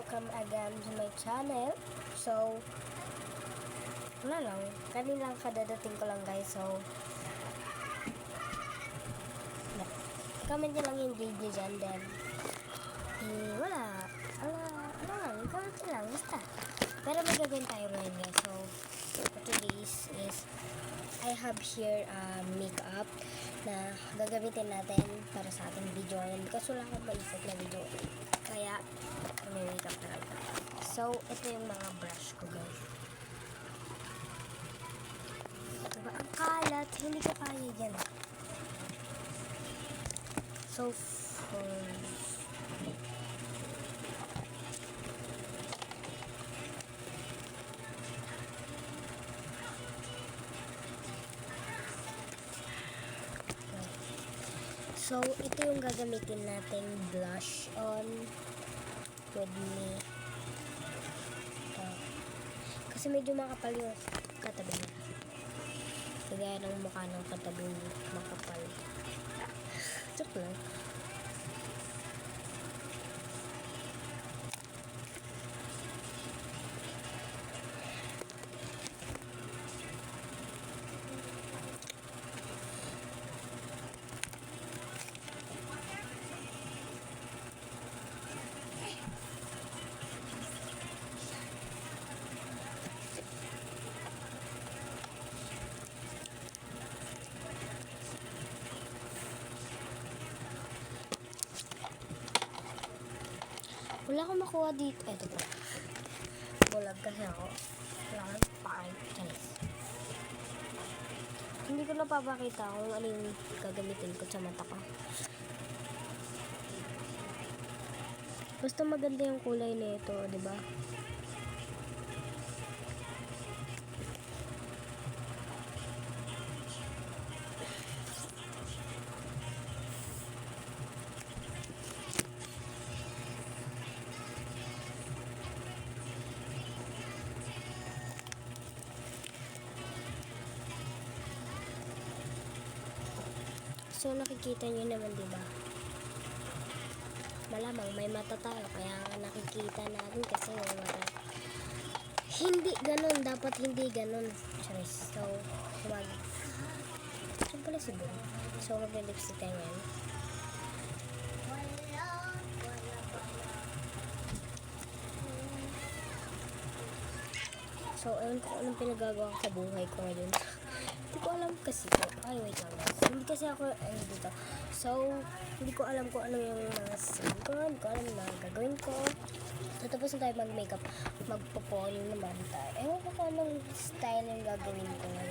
welcome again to my channel. So, wala lang. Kanilang kadadating ko lang guys. So, comment nyo lang yung video dyan. Then, wala. Ano lang. Comment nyo lang. Basta. Pero may gagawin tayo ngayon guys. So, for today's is, I have here makeup na gagamitin natin para sa ating video ngayon. Kasi wala akong maisip na video. Kaya, may makeup na lang. So, ito yung mga brush ko guys. Diba, ang kalat. Hindi ko kaya dyan. So, So, ito yung gagamitin nating blush on with me. Kasi medyo makapal yung katabi niya. Kagaya ng mukha ng katabi niya. Makapal. Joke lang. Wala akong makuha dito. Ito po. Bulag kasi ako. Wala akong pakay. Hindi ko napapakita kung ano yung gagamitin ko sa mata ko. Basta maganda yung kulay nito, di ba? So, nakikita nyo naman, diba? Malamang may mata tayo, kaya nakikita natin kasi may mata. Hindi ganun, dapat hindi ganun. Charis. So, saan pala si Boom? So, mag-lipstick tayo ngayon. So, ayun ko anong pinagagawa ko sa buhay ko ngayon. Hindi ko alam kasi ko. Ay, wait lang guys. Hindi kasi ako, dito. So, hindi ko alam kung ano yung mga sasabihin ko. Hindi ko alam na gagawin ko. So, tapos na tayo mag-makeup. Magpo-pony naman tayo. Ewan ko kung anong style yung gagawin ko ngayon.